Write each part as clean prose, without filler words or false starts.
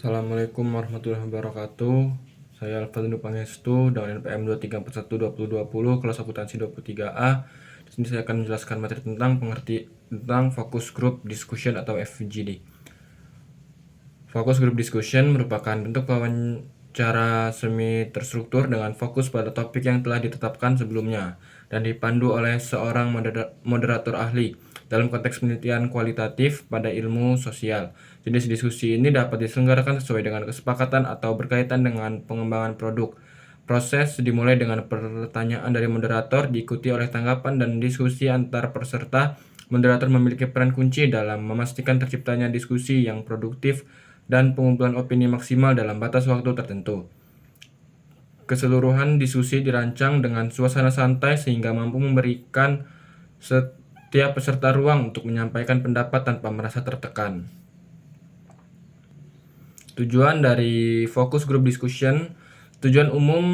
Assalamualaikum warahmatullahi wabarakatuh. Saya Alfadino Pangestu dengan NPM 23412020 kelas akuntansi 23A. Di sini saya akan menjelaskan materi tentang focus group discussion atau FGD. Focus group discussion merupakan bentuk wawancara semi terstruktur dengan fokus pada topik yang telah ditetapkan sebelumnya dan dipandu oleh seorang moderator ahli dalam konteks penelitian kualitatif pada ilmu sosial. Jenis diskusi ini dapat diselenggarakan sesuai dengan kesepakatan atau berkaitan dengan pengembangan produk. Proses dimulai dengan pertanyaan dari moderator, diikuti oleh tanggapan dan diskusi antar peserta. Moderator memiliki peran kunci dalam memastikan terciptanya diskusi yang produktif dan pengumpulan opini maksimal dalam batas waktu tertentu. Keseluruhan diskusi dirancang dengan suasana santai sehingga mampu memberikan setiap peserta ruang untuk menyampaikan pendapat tanpa merasa tertekan. Tujuan dari focus group discussion, tujuan umum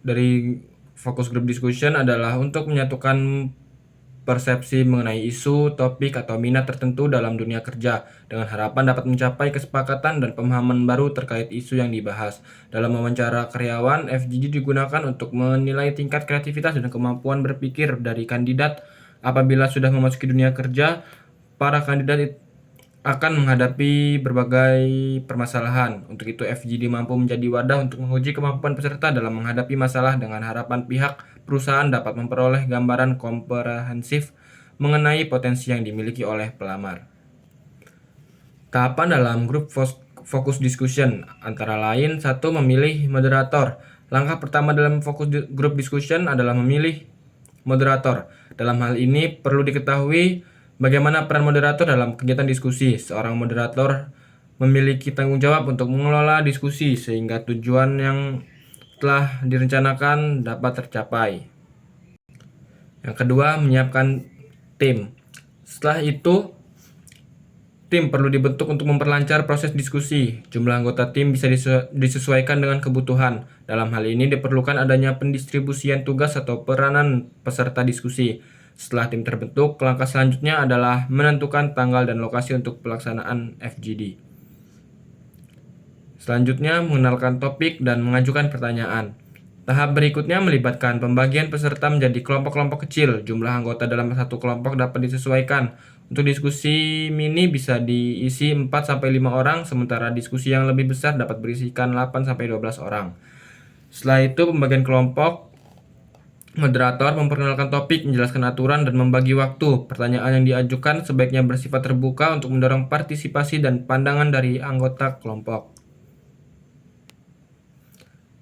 dari focus group discussion adalah untuk menyatukan persepsi mengenai isu, topik, atau minat tertentu dalam dunia kerja dengan harapan dapat mencapai kesepakatan dan pemahaman baru terkait isu yang dibahas. Dalam wawancara karyawan, FGD digunakan untuk menilai tingkat kreativitas dan kemampuan berpikir dari kandidat. Apabila sudah memasuki dunia kerja, para kandidat akan menghadapi berbagai permasalahan. Untuk itu, FGD mampu menjadi wadah untuk menguji kemampuan peserta dalam menghadapi masalah dengan harapan pihak perusahaan dapat memperoleh gambaran komprehensif mengenai potensi yang dimiliki oleh pelamar. Tahapan dalam grup focus discussion antara lain: 1. Memilih moderator. Langkah pertama dalam focus group discussion adalah memilih moderator. Dalam hal ini perlu diketahui bagaimana peran moderator dalam kegiatan diskusi. Seorang moderator memiliki tanggung jawab untuk mengelola diskusi sehingga tujuan yang telah direncanakan dapat tercapai. Yang kedua, menyiapkan tim. Setelah itu, tim perlu dibentuk untuk memperlancar proses diskusi. Jumlah anggota tim bisa disesuaikan dengan kebutuhan. Dalam hal ini diperlukan adanya pendistribusian tugas atau peranan peserta diskusi. Setelah tim terbentuk, langkah selanjutnya adalah menentukan tanggal dan lokasi untuk pelaksanaan FGD. Selanjutnya, mengenalkan topik dan mengajukan pertanyaan. Tahap berikutnya melibatkan pembagian peserta menjadi kelompok-kelompok kecil. Jumlah anggota dalam satu kelompok dapat disesuaikan. Untuk diskusi mini bisa diisi 4-5 orang, sementara diskusi yang lebih besar dapat berisikan 8-12 orang. Setelah itu, pembagian kelompok. Moderator memperkenalkan topik, menjelaskan aturan, dan membagi waktu. Pertanyaan yang diajukan sebaiknya bersifat terbuka untuk mendorong partisipasi dan pandangan dari anggota kelompok.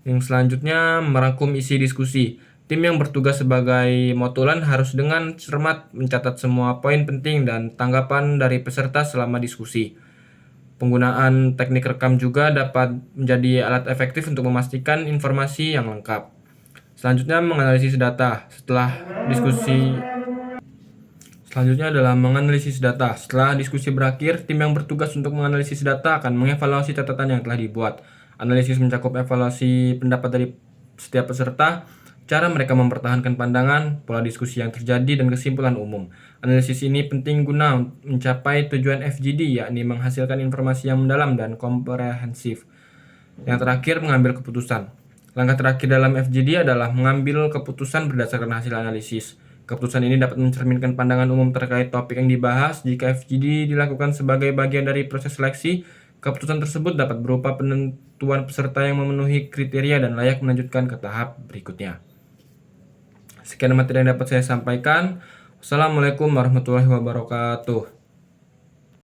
Yang selanjutnya, merangkum isi diskusi. Tim yang bertugas sebagai motulan harus dengan cermat mencatat semua poin penting dan tanggapan dari peserta selama diskusi. Penggunaan teknik rekam juga dapat menjadi alat efektif untuk memastikan informasi yang lengkap. Selanjutnya, menganalisis data. Selanjutnya adalah menganalisis data. Setelah diskusi berakhir, tim yang bertugas untuk menganalisis data akan mengevaluasi catatan yang telah dibuat. Analisis mencakup evaluasi pendapat dari setiap peserta, cara mereka mempertahankan pandangan, pola diskusi yang terjadi, dan kesimpulan umum. Analisis ini penting guna mencapai tujuan FGD, yakni menghasilkan informasi yang mendalam dan komprehensif. Yang terakhir, mengambil keputusan. Langkah terakhir dalam FGD adalah mengambil keputusan berdasarkan hasil analisis. Keputusan ini dapat mencerminkan pandangan umum terkait topik yang dibahas. Jika FGD dilakukan sebagai bagian dari proses seleksi, keputusan tersebut dapat berupa penentuan peserta yang memenuhi kriteria dan layak melanjutkan ke tahap berikutnya. Sekian materi yang dapat saya sampaikan. Wassalamualaikum warahmatullahi wabarakatuh.